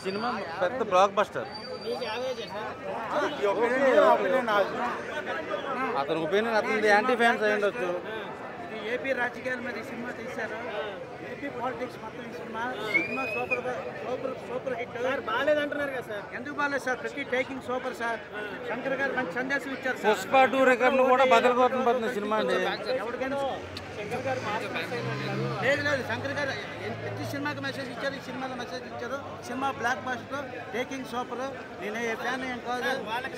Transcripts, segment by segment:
Cinema పెద్ద block buster. అతని opinion అతని యాంటీ ఫ్యాన్స్ అయి ఉండొచ్చు. ఏపీ రాజకీయాల మీద ఈ సినిమా తీశారు. ఏపీ పాలిటిక్స్ మొత్తం ఈ సినిమా సూపర్ హిట్. బాగాలేదంటున్నారు కదా సార్? ఎందుకు బాగాలేదు సార్? ప్రతి టేకింగ్ సూపర్ సార్. శంకర్ గారు మంచి సందేశం ఇచ్చారు. పుష్ప 2 రికార్డులు కూడా బదలగొట్టబోతుంది సినిమా అండి. ఎవరికైనా శంకర్ గారు లేదు శంకర్ గారు ప్రతి సినిమాకి మెసేజ్ ఇచ్చారు. ఈ సినిమాలో మెసేజ్ ఇచ్చారు. Cinema block buster, taking super. నేను ఏ ఫ్యాన్ ఏం కాదు.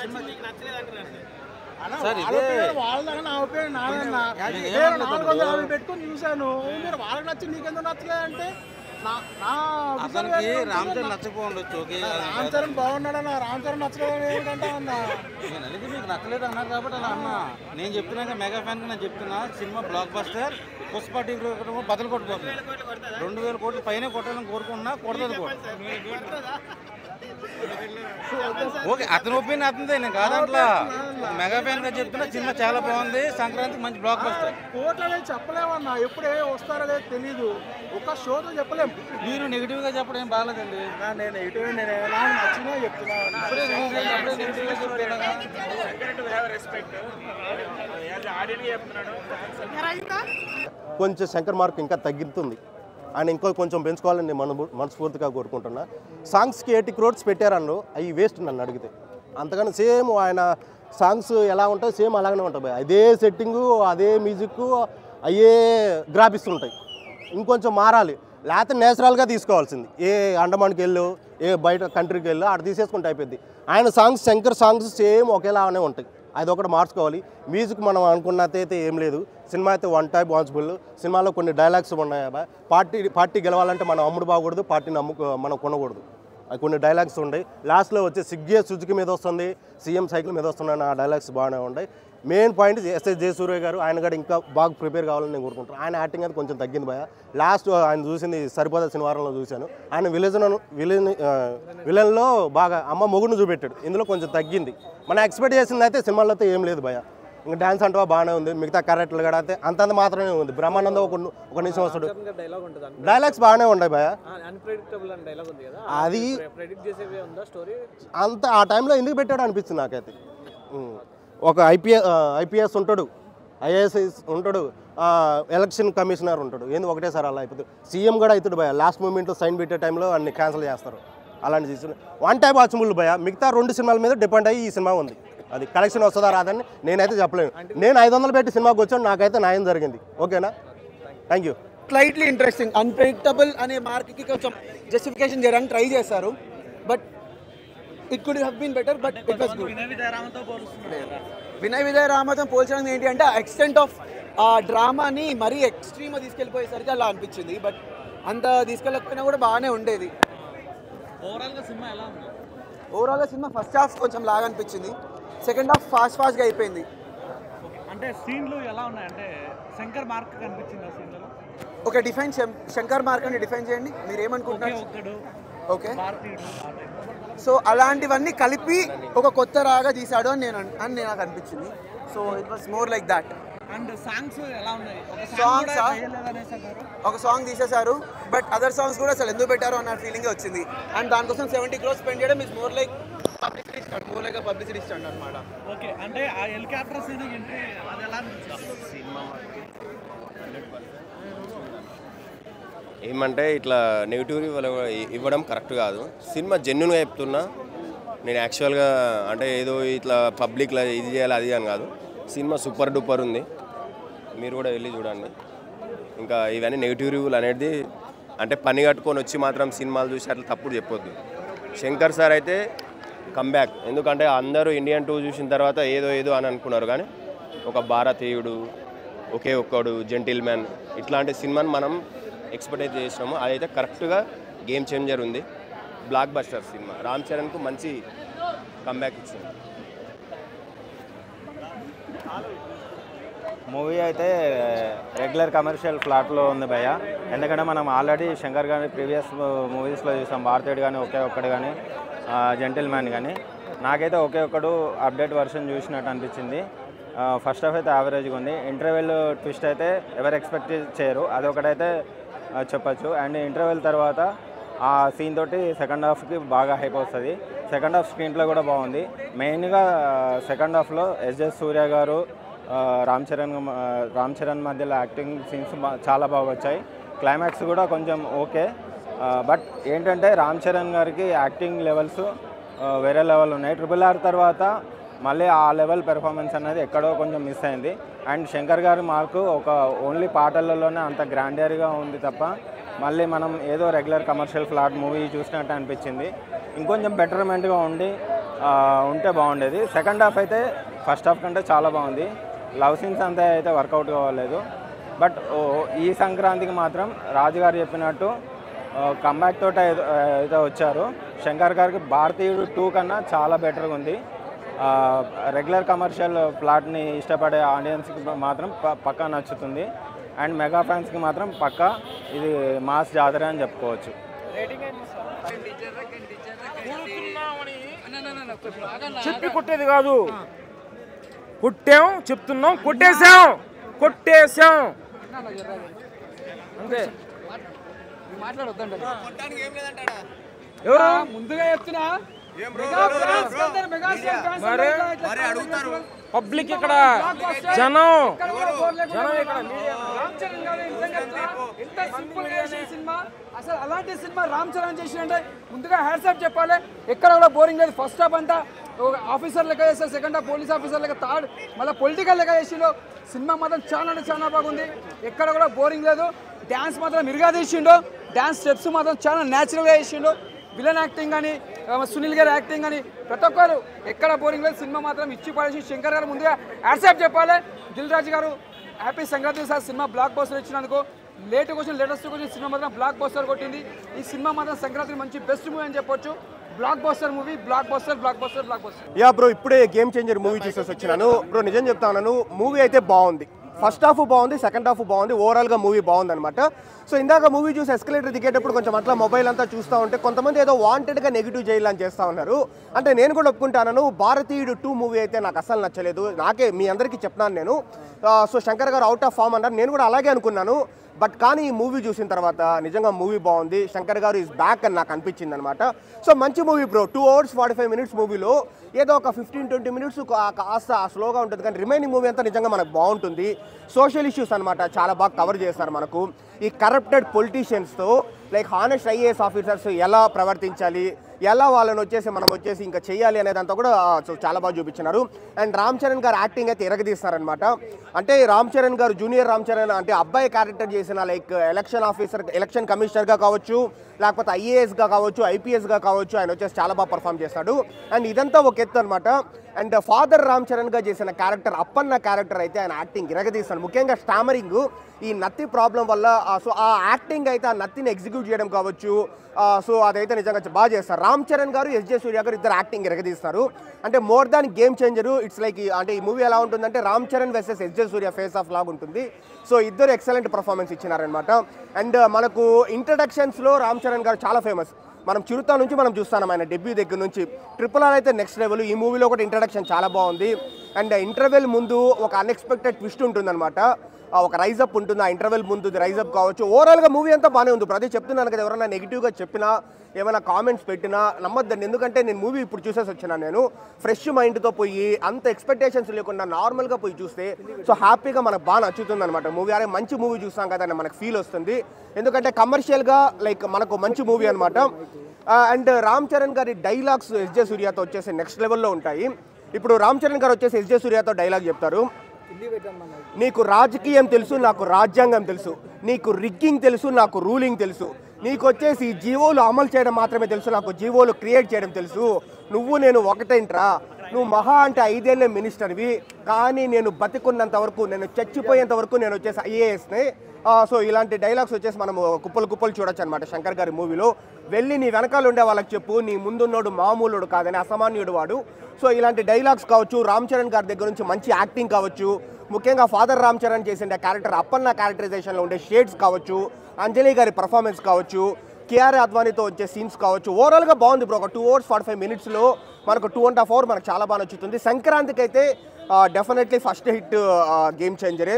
సినిమా నచ్చలేదు అంటున్నారు సార్. ఇదే పెట్టుకుని చూసాను. మీరు వాళ్ళకి నచ్చి నీకెందుకు నచ్చలేదు అంటే అతనికి రామ్ చరణ్ నచ్చకపోవచ్చు. రామ్ చరణ్ బాగున్నాడన్నా, రామ్ చరణ్ నచ్చలేదు ఏంటంటే అన్నా. నేను అనేది మీకు నచ్చలేదు అన్నారు కాబట్టి అలా అన్నా. నేను చెప్తున్నాక మెగా ఫ్యాన్కి నేను చెప్తున్నా, సినిమా బ్లాక్ బస్టర్. పుష్ప 2 బదులు కొట్టుకోతుంది. 2000 కోట్ల పైన కొట్టాలని కోరుకుంటున్నా, కొడుతుంది కూడా. ఓకే, అతని ఒపీనియన్ అతనిదే, నేను కాదంట్లా. మెగా ఫ్యాన్ గా చెప్తున్నా, సినిమా చాలా బాగుంది. సంక్రాంతికి మంచి బ్లాక్ బస్టర్. కోట్ల చెప్పలేమన్నా, ఎప్పుడే వస్తారో లేదు తెలీదు. ఒక షోతో చెప్పలేము. మీరు నెగిటివ్ గా చెప్పడం ఏం బాగాలేదండి. నేను నెగిటివ్, నేను నచ్చినా చెప్తున్నా. కొంచెం శంకర్ మార్క్ ఇంకా తగ్గుతుంది. ఆయన ఇంకో కొంచెం పెంచుకోవాలని నేను మనస్ఫూర్తిగా కోరుకుంటున్నా. సాంగ్స్కి 80 crores పెట్టారన్ను, అవి వేస్ట్ నన్ను అడిగితే. అంతకని సేమ్ ఆయన సాంగ్స్ ఎలా ఉంటాయి సేమ్ అలాగనే ఉంటాయి. అదే సెట్టింగు, అదే మ్యూజిక్, అయ్యే గ్రాఫిక్స్ ఉంటాయి. ఇంకొంచెం మారాలి, లేకపోతే నేచురల్గా తీసుకోవాల్సింది. ఏ అండమాన్కి వెళ్ళు, ఏ బయట కంట్రీకి వెళ్ళు, అక్కడ తీసేసుకుంటే అయిపోద్ది. ఆయన సాంగ్స్, శంకర్ సాంగ్స్ సేమ్ ఒకేలాగానే ఉంటాయి. అది ఒకటి మార్చుకోవాలి. మ్యూజిక్ మనం అనుకున్నట్టయితే ఏం లేదు. సినిమా అయితే వన్ టైప్ వాచబుల్. సినిమాలో కొన్ని డైలాగ్స్ ఉన్నాయి. పార్టీ గెలవాలంటే మనం అమ్ముడు బాగకూడదు, పార్టీని మనం కొనకూడదు. అది కొన్ని డైలాగ్స్ ఉన్నాయి. లాస్ట్లో వచ్చే సిగ్గే సుజుకి మీద వస్తుంది, సీఎం సైకిల్ మీద వస్తున్నాను. ఆ డైలాగ్స్ బాగానే ఉన్నాయి. మెయిన్ పాయింట్ ఎస్ఎస్ జయసూర్య గారు, ఆయన కూడా ఇంకా బాగా ప్రిపేర్ కావాలని నేను కోరుకుంటాను. ఆయన యాక్టింగ్ అది కొంచెం తగ్గింది భయ. లాస్ట్ ఆయన చూసింది సరిపోదా శనివారంలో చూశాను. ఆయన విలన్లో బాగా అమ్మ మొగుడిని చూపెట్టాడు. ఇందులో కొంచెం తగ్గింది. మనం ఎక్స్పెక్ట్ చేసింది అయితే సినిమాలో అయితే ఏం లేదు భయ. ఇంకా డ్యాన్స్ అంటూ బాగానే ఉంది. మిగతా క్యారెక్టర్లు కూడా అయితే అంతంత మాత్రమే ఉంది. బ్రహ్మానందం ఒక నిమిషం వస్తాడు. డైలాగ్స్ బాగానే ఉన్నాయి భయ. అది అంత ఆ టైంలో ఎందుకు పెట్టాడు అనిపిస్తుంది నాకైతే. ఒక ఐపీఎస్ ఉంటాడు, ఐఏఎస్ ఉంటాడు, ఎలక్షన్ కమిషనర్ ఉంటాడు. ఏంది ఒకటేసారి అలా అయిపోతుంది. సీఎం కూడా అవుతాడు భయ. లాస్ట్ మూమెంట్లో సైన్ పెట్టే టైంలో అన్ని క్యాన్సిల్ చేస్తారు. అలాంటి తీసుకుని వన్ టైప్ వాచబుల్ భయ. మిగతా 2 సినిమాల మీద డిపెండ్ అయ్యి ఈ సినిమా ఉంది. అది కలెక్షన్ వస్తుందా రాదని నేనైతే చెప్పలేను. నేను 500 పెట్టి సినిమాకి వచ్చాను, నాకైతే న్యాయం జరిగింది. ఓకేనా, thank you. Slightly interesting, unpredictable అనే మార్క్కి కొంచెం జస్టిఫికేషన్ చేయడానికి ట్రై చేశారు. But it could have been better. But it was good. Vinay Vijay రామతో పోల్చడం ఏంటి అంటే ఆ ఎక్స్టెంట్ ఆఫ్ ఆ డ్రామాని మరీ ఎక్స్ట్రీమ్గా తీసుకెళ్ళిపోయేసరికి అలా అనిపించింది. బట్ అంత తీసుకెళ్ళకపోయినా కూడా బాగానే ఉండేది. ఓవరాల్గా సినిమా ఫస్ట్ హాఫ్ కొంచెం లాగా అనిపించింది. సెకండ్ హాఫ్ ఫాస్ట్గా అయిపోయింది. అంటే సీన్లు ఎలా ఉన్నాయంటే శంకర్ మార్క్ కనిపించింది ఆ సీన్లలో. ఓకే, డిఫైన్ శంకర్ మార్క్ అని డిఫైన్ చేయండి. మీరు ఏమనుకుంటున్నారు? ఓకే, సో అలాంటివన్నీ కలిపి ఒక కొత్త రాగా తీశాడు అని నాకు అనిపించింది. So it was more like that. And songs ఎలా ఉన్నాయి? ఒక సాంగ్ తీసేశారు, బట్ అదర్ సాంగ్స్ కూడా అసలు ఎందుకు పెట్టారు అన్న ఫీలింగ్ వచ్చింది. అండ్ దానికోసం 70 crores స్పెండ్ చేయడం is more like publicity stunt, more like publicity stunt అనమాట. ఓకే, అంటే ఆ హెలికాప్టర్ సీన్ ఎంట్రీ అది ఎలా అనిపించింది? ఏమంటే ఇట్లా నెగిటివ్ ఇవ్వడం కరెక్ట్ కాదు. సినిమా జెన్యున్గా చెప్తున్నా నేను. యాక్చువల్గా అంటే ఏదో ఇట్లా పబ్లిక్లో ఇది చేయాలి అది అని కాదు. సినిమా సూపర్ డూపర్ ఉంది, మీరు కూడా వెళ్ళి చూడండి. ఇంకా ఇవన్నీ నెగిటివ్ రివ్యూలు అనేది అంటే పని కట్టుకొని వచ్చి మాత్రం సినిమాలు చూసి అట్లా తప్పుడు చెప్పొద్దు. శంకర్ సార్ అయితే కమ్బ్యాక్. ఎందుకంటే అందరూ ఇండియన్ 2 చూసిన తర్వాత ఏదో అని అనుకున్నారు, కానీ ఒక భారతీయుడు, ఒకే ఒక్కడు, జెంటిల్మెన్ ఇట్లాంటి సినిమాని మనం ఎక్స్పెక్ట్ అయితే చేసినాము. అదైతే కరెక్ట్గా గేమ్ చేంజర్ ఉంది. బ్లాక్ బస్టర్ సినిమా. రామ్ చరణ్కు మంచి కమ్బ్యాక్ ఇచ్చింది. మూవీ అయితే రెగ్యులర్ కమర్షియల్ ఫ్లాట్లో ఉంది భయ్య. ఎందుకంటే మనం ఆల్రెడీ శంకర్ గారి ప్రీవియస్ మూవీస్లో చూసాం. భారతీయుడు కానీ, ఒకే ఒక్కడు కానీ, జెంటిల్మ్యాన్ కానీ. నాకైతే ఒకే ఒక్కడు అప్డేట్ వర్షన్ చూసినట్టు అనిపించింది. ఫస్ట్ హాఫ్ అయితే యావరేజ్గా ఉంది. ఇంటర్వెల్ ట్విస్ట్ అయితే ఎవరు ఎక్స్పెక్ట్ చేయరు, అదొకటైతే చెప్పచ్చు. అండ్ ఇంటర్వెల్ తర్వాత ఆ సీన్ తోటి సెకండ్ హాఫ్కి బాగా హైప్ వస్తుంది. సెకండ్ హాఫ్ స్క్రీన్ ప్లే కూడా బాగుంది. మెయిన్గా సెకండ్ హాఫ్లో ఎస్జే సూర్య గారు రామ్ చరణ్ మధ్యలో యాక్టింగ్ సీన్స్ చాలా బాగా వచ్చాయి. క్లైమాక్స్ కూడా కొంచెం ఓకే. బట్ ఏంటంటే రామ్ చరణ్ గారికి యాక్టింగ్ లెవెల్స్ వేరే లెవెల్ ఉన్నాయి. RRR తర్వాత మళ్ళీ ఆ లెవెల్ పెర్ఫార్మెన్స్ అనేది ఎక్కడో కొంచెం మిస్ అయింది. అండ్ శంకర్ గారి మార్కు ఒక ఓన్లీ పాటలలోనే అంత గ్రాండియర్గా ఉంది తప్ప మళ్ళీ మనం ఏదో రెగ్యులర్ కమర్షియల్ ఫ్లాట్ మూవీ చూసినట్టు అనిపించింది. ఇంకొంచెం బెటర్మెంట్గా ఉంటే బాగుండేది. సెకండ్ హాఫ్ అయితే ఫస్ట్ హాఫ్ కంటే చాలా బాగుంది. లవ్ సీన్స్ అంతా అయితే వర్కౌట్ కావలేదు. బట్ ఈ సంక్రాంతికి మాత్రం రాజుగారు చెప్పినట్టు కమ్బ్యాక్ తోట అయితే వచ్చారు. శంకర్ గారికి భారతీయుడు 2 కన్నా చాలా బెటర్గా ఉంది. రెగ్యులర్ కమర్షియల్ ప్లాట్ని ఇష్టపడే ఆడియన్స్కి మాత్రం పక్కా నచ్చుతుంది. అండ్ మెగా ఫ్యాన్స్కి మాత్రం పక్కా ఇది మాస్ జాతర అని చెప్పుకోవచ్చు. చెప్పి కొట్టేది కాదు, కొట్టాం చెప్తున్నాం, కొట్టేశాం అంతే. ఎవరు ముందుగా చెప్తున్నా పబ్లిక్ ఇక్కడ జనం అసలు అలాంటి సినిమా రామ్ చరణ్ చేసినంటే ముందుగా హ్యాట్సాప్ చెప్పాలి. ఎక్కడ కూడా బోరింగ్ లేదు. ఫస్ట్ హాఫ్ అంతా ఆఫీసర్ లెక్క చేస్తారు, సెకండ్ హాఫ్ పోలీస్ ఆఫీసర్ లెక్క, థర్డ్ మళ్ళీ పొలిటికల్ లెక్క చేసిండు. సినిమా మాత్రం చాలా అంటే చాలా బాగుంది. ఎక్కడ కూడా బోరింగ్ లేదు. డ్యాన్స్ మాత్రం మిరుగా తీసిండు. డ్యాన్స్ స్టెప్స్ మాత్రం చాలా న్యాచురల్గా చేసిండు. విలన్ యాక్టింగ్ కానీ సునీల్ గారి యాక్టింగ్ కానీ ప్రతి ఒక్కరు ఎక్కడ బోరింగ్ లేదు. సినిమా మాత్రం ఇచ్చి పడేసి శంకర్ గారు ముందుగా హ్యాట్సాప్ చెప్పాలి. దిల్ రాజు గారు happy Sankranti sir. Cinema block buster ఇచ్చినందుకు లేటెస్ట్ క్వశ్చన్ సినిమా మాత్రం బ్లాక్ బస్టర్ కొట్టింది. ఈ సినిమా మాత్రం సంక్రాంతి మంచి బెస్ట్ మూవీ అని చెప్పొచ్చు. Block buster movie, block buster. Yeah bro, ఇప్పుడే గేమ్ చేంజర్ మూవీ చూసేసి వచ్చినాను బ్రో. నిజం చెప్తా ఉన్నాను, మూవీ అయితే బాగుంది. ఫస్ట్ హాఫ్ బాగుంది, సెకండ్ హాఫ్ బాగుంది, ఓవరాల్గా మూవీ బాగుంది అనమాట. సో ఇందాక మూవీ చూసి ఎస్కలేటర్ దిగేటప్పుడు కొంచెం అట్లా మొబైల్ అంతా చూస్తూ ఉంటే కొంతమంది ఏదో వాంటెడ్గా నెగిటివ్ చేయాలని చేస్తూ ఉన్నారు. అంటే నేను కూడా ఒప్పుకుంటాను, భారతీయుడు 2 మూవీ అయితే నాకు అస్సలు నచ్చలేదు. నాకే మీ అందరికీ చెప్తున్నాను నేను. సో శంకర్ గారు అవుట్ ఆఫ్ ఫామ్ అన్నారు, నేను కూడా అలాగే అనుకున్నాను. బట్ కానీ ఈ మూవీ చూసిన తర్వాత నిజంగా మూవీ బాగుంది. శంకర్ గారు ఈజ్ బ్యాక్ అని నాకు అనిపించింది అనమాట. సో మంచి మూవీ బ్రో. 2 hours 45 minutes మూవీలో ఏదో ఒక 15-20 minutes కాస్త స్లోగా ఉంటుంది, కానీ రిమైనింగ్ మూవీ అంతా నిజంగా మనకు బాగుంటుంది. సోషల్ ఇష్యూస్ అనమాట చాలా బాగా కవర్ చేస్తారు మనకు. ఈ కరప్టెడ్ పొలిటీషియన్స్తో లైక్ హానెస్ట్ IAS ఆఫీసర్స్ ఎలా ప్రవర్తించాలి, ఎలా వాళ్ళని మనం వచ్చేసి ఇంకా చేయాలి అనేదంతా కూడా చాలా బాగా చూపించినారు. అండ్ రామ్ చరణ్ గారు యాక్టింగ్ అయితే ఎరగదీస్తారనమాట. అంటే రామ్ చరణ్ గారు జూనియర్ రామ్ చరణ్ అంటే అబ్బాయి క్యారెక్టర్ చేసిన లైక్ ఎలక్షన్ కమిషనర్గా కావచ్చు, లేకపోతే IASగా కావచ్చు, IPSగా కావచ్చు, ఆయన వచ్చేసి చాలా బాగా పర్ఫామ్ చేస్తాడు. అండ్ ఇదంతా ఒక ఎత్తు అనమాట. అండ్ ఫాదర్ రామ్ చరణ్గా చేసిన క్యారెక్టర్ అప్పన్న క్యారెక్టర్ అయితే ఆయన యాక్టింగ్ ఇరగదీస్తాడు. ముఖ్యంగా స్టామరింగ్, ఈ నత్తి ప్రాబ్లం వల్ల సో ఆ యాక్టింగ్ అయితే ఆ నత్తిని ఎగ్జిక్యూట్ చేయడం కావచ్చు, సో అదైతే నిజంగా బాగా చేస్తారు. రామ్ చరణ్ గారు, ఎస్జే సూర్య గారు ఇద్దరు యాక్టింగ్ ఎరగదీస్తారు. అంటే more than game changer. It's like అంటే ఈ మూవీ ఎలా ఉంటుందంటే Ram Charan versus SJ Surya face of లాగా ఉంటుంది. సో ఇద్దరు ఎక్సలెంట్ పర్ఫార్మెన్స్ ఇచ్చినారనమాట. అండ్ మనకు ఇంట్రడక్షన్స్లో రామ్ చరణ్ గారు చాలా ఫేమస్. మనం చిరుత నుంచి మనం చూస్తాం ఆయన డెబ్యూ దగ్గర నుంచి. RRR అయితే నెక్స్ట్ లెవెల్. ఈ మూవీలో కూడా ఇంట్రడక్షన్ చాలా బాగుంది. అండ్ ఇంటర్వెల్ ముందు ఒక అన్ఎక్స్పెక్టెడ్ ట్విస్ట్ ఉంటుందన్నమాట, ఒక రైజప్ ఉంటుంది. ఆ ఇంటర్వెల్ ముందు రైజప్ కావచ్చు. ఓవరాల్గా మూవీ అంతా బాగానే ఉంది. ప్రతి చెప్తున్నాను కదా, ఎవరైనా నెగిటివ్గా చెప్పినా ఏమైనా కామెంట్స్ పెట్టినా నమ్మద్దండి. ఎందుకంటే నేను మూవీ ఇప్పుడు చూసేసి వచ్చినా, నేను ఫ్రెష్ మైండ్తో పోయి అంత ఎక్స్పెక్టేషన్స్ లేకుండా నార్మల్గా పోయి చూస్తే సో హ్యాపీగా మనకు బాగా నచ్చుతుంది అనమాట మూవీ. అరే మంచి మూవీ చూస్తాం కదా అని మనకు ఫీల్ వస్తుంది. ఎందుకంటే కమర్షియల్గా లైక్ మనకు మంచి మూవీ అనమాట. అండ్ రామ్ చరణ్ గారి డైలాగ్స్ ఎస్జే సూర్యతో వచ్చేసి నెక్స్ట్ లెవెల్లో ఉంటాయి. ఇప్పుడు రామ్ చరణ్ గారు వచ్చేసి ఎస్జే సూర్యతో డైలాగ్ చెప్తారు. నీకు రాజకీయం తెలుసు, నాకు రాజ్యాంగం తెలుసు. నీకు రిగ్గింగ్ తెలుసు, నాకు రూలింగ్ తెలుసు. నీకు వచ్చేసి జీవోలు అమలు చేయడం మాత్రమే తెలుసు, నాకు జీవోలు క్రియేట్ చేయడం తెలుసు. నువ్వు నేను ఒకటేంట్రా, నువ్వు మహా అంటే 5 ఏళ్ళే మినిస్టర్వి, కానీ నేను బతికున్నంత వరకు, నేను చచ్చిపోయేంత వరకు నేను వచ్చేసి IASని. సో ఇలాంటి డైలాగ్స్ వచ్చేసి మనము కుప్పలు చూడొచ్చు అనమాట శంకర్ గారి మూవీలో. వెళ్ళి నీ వెనకాల ఉండే వాళ్ళకి చెప్పు, నీ ముందున్నోడు మామూలుడు కాదని, అసామాన్యుడు వాడు. సో ఇలాంటి డైలాగ్స్ కావచ్చు, రామ్ చరణ్ గారి దగ్గర నుంచి మంచి యాక్టింగ్ కావచ్చు, ముఖ్యంగా ఫాదర్ రామ్ చరణ్ చేసిన క్యారెక్టర్ అప్పన్న క్యారెక్టరైజేషన్లో ఉండే షేడ్స్ కావచ్చు, అంజలి గారి పర్ఫార్మెన్స్ కావచ్చు, KR అద్వానీతో వచ్చే సీన్స్ కావచ్చు. ఓవరాల్గా బాగుంది బ్రో. ఒక 2 hours 45 minutesలో మనకు 2.5 hours మనకు చాలా బాగా నచ్చుతుంది. సంక్రాంతికి అయితే డెఫినెట్లీ ఫస్ట్ హిట్ గేమ్ చేంజరే.